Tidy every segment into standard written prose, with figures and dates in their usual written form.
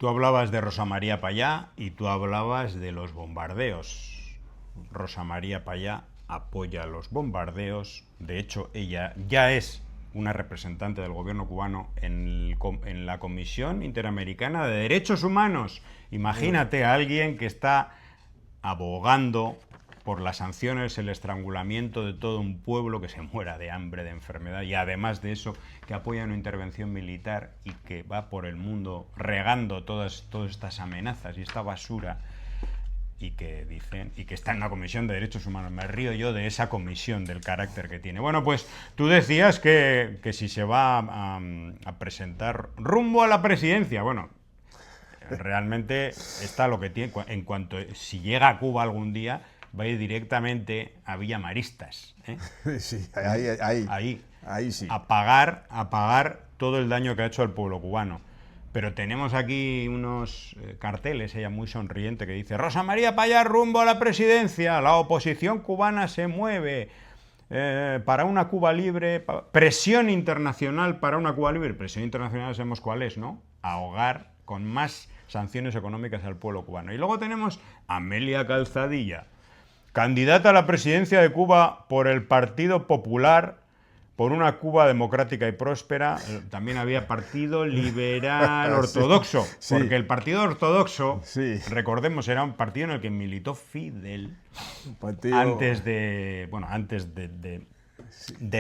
Tú hablabas de Rosa María Payá y tú hablabas de los bombardeos. Rosa María Payá apoya los bombardeos. De hecho, ella ya es una representante del gobierno cubano en la Comisión Interamericana de Derechos Humanos. Imagínate a alguien que está abogando por las sanciones, el estrangulamiento de todo un pueblo, que se muera de hambre, de enfermedad, y además de eso, que apoya una intervención militar y que va por el mundo regando todas estas amenazas y esta basura, y que dicen, y que está en la Comisión de Derechos Humanos. Me río yo de esa comisión, del carácter que tiene. Bueno, pues tú decías que si se va a presentar rumbo a la presidencia, bueno, realmente está lo que tiene. En cuanto, si llega a Cuba algún día, va a ir directamente a Villa Maristas, ¿eh? Sí, ahí sí. A pagar todo el daño que ha hecho al pueblo cubano. Pero tenemos aquí unos carteles, ella muy sonriente, que dice: Rosa María Payá rumbo a la presidencia, la oposición cubana se mueve para una Cuba libre, presión internacional para una Cuba libre. Presión internacional sabemos cuál es, ¿no? Ahogar con más sanciones económicas al pueblo cubano. Y luego tenemos a Amelia Calzadilla, candidata a la presidencia de Cuba por el Partido Popular, por una Cuba democrática y próspera. También había Partido Liberal Ortodoxo, sí. Porque el Partido Ortodoxo, sí. Recordemos, era un partido en el que militó Fidel antes de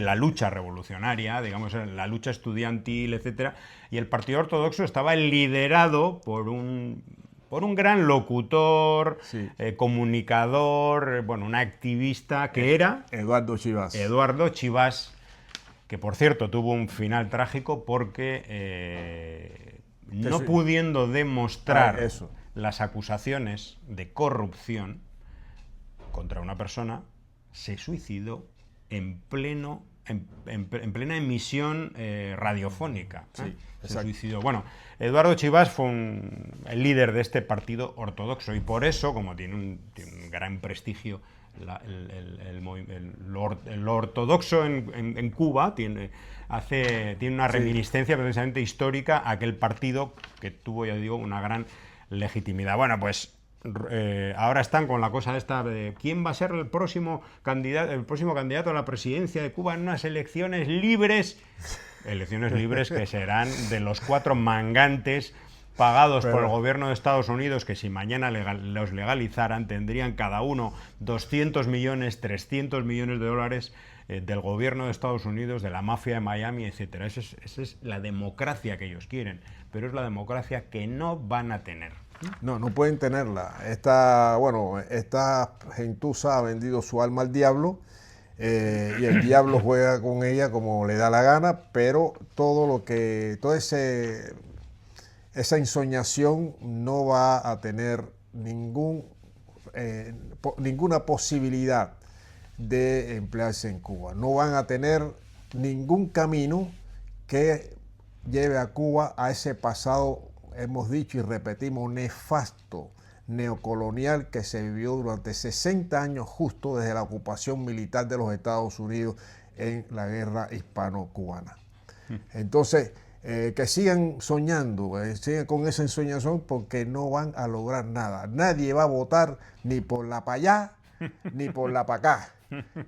la lucha revolucionaria, digamos, la lucha estudiantil, etcétera. Y el Partido Ortodoxo estaba liderado por un gran locutor, sí. Comunicador, un activista que era Eduardo Chivas. Eduardo Chivas, que por cierto tuvo un final trágico porque no pudiendo demostrar las acusaciones de corrupción contra una persona, se suicidó en plena emisión radiofónica. Sí, se suicidó. Bueno, Eduardo Chivas fue el líder de este partido ortodoxo, y por eso, como tiene un gran prestigio lo ortodoxo en Cuba, tiene una reminiscencia precisamente histórica a aquel partido que tuvo, ya digo, una gran legitimidad. Bueno, pues ahora están con la cosa esta de quién va a ser el próximo candidato a la presidencia de Cuba en unas elecciones libres que serán de los 4 mangantes pagados por el gobierno de Estados Unidos, que si mañana los legalizaran tendrían cada uno 200 millones, 300 millones de dólares del gobierno de Estados Unidos, de la mafia de Miami, etcétera. Esa es la democracia que ellos quieren, pero es la democracia que no van a tener. No pueden tenerla. Esta gentuza ha vendido su alma al diablo, y el diablo juega con ella como le da la gana, pero toda esa ensoñación no va a tener ninguna posibilidad de emplearse en Cuba. No van a tener ningún camino que lleve a Cuba a ese pasado, hemos dicho y repetimos, nefasto, neocolonial, que se vivió durante 60 años justo desde la ocupación militar de los Estados Unidos en la guerra hispano-cubana. Entonces, que sigan soñando, sigan con esa ensoñación, porque no van a lograr nada. Nadie va a votar ni por la Payá ni por la Pacá.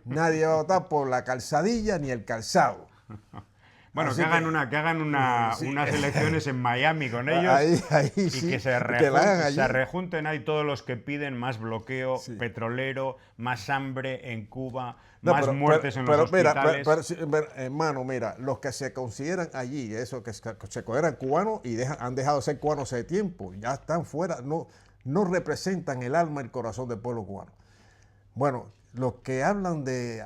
Nadie va a votar por la Calzadilla ni el Calzado. Bueno, que hagan unas elecciones en Miami con ellos, y sí, que se rejunten ahí todos los que piden más bloqueo petrolero, más hambre en Cuba, más muertes en los hospitales. Hermano, mira, los que se consideran allí, esos que se consideran cubanos y han dejado de ser cubanos hace tiempo, ya están fuera, no representan el alma y el corazón del pueblo cubano. Bueno, los que hablan de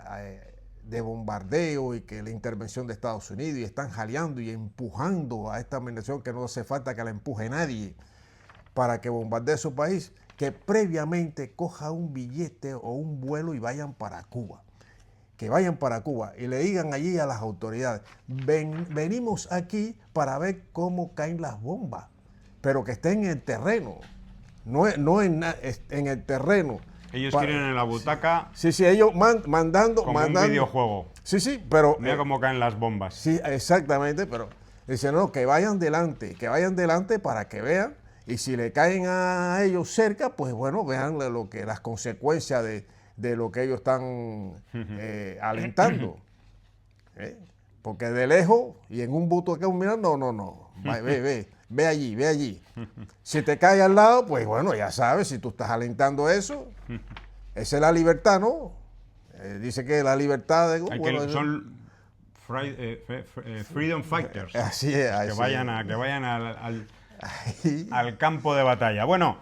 bombardeo y que la intervención de Estados Unidos, y están jaleando y empujando a esta administración, que no hace falta que la empuje nadie para que bombardee su país, que previamente coja un billete o un vuelo y vayan para Cuba. Que vayan para Cuba y le digan allí a las autoridades: venimos aquí para ver cómo caen las bombas, pero que estén en el terreno, no en el terreno. Ellos quieren en la butaca. Sí, ellos mandando. Un videojuego. Sí, pero. Mira cómo caen las bombas. Sí, exactamente, pero dicen, no, que vayan delante para que vean Y si le caen a ellos cerca, pues bueno, vean las consecuencias de lo que ellos están alentando. Porque de lejos y en un busto que mirando, no. Ve allí. Si te cae al lado, pues bueno, ya sabes, si tú estás alentando eso, esa es la libertad, ¿no? Dice que la libertad de... Bueno, son freedom fighters. Así es. Que vayan al campo de batalla. Bueno.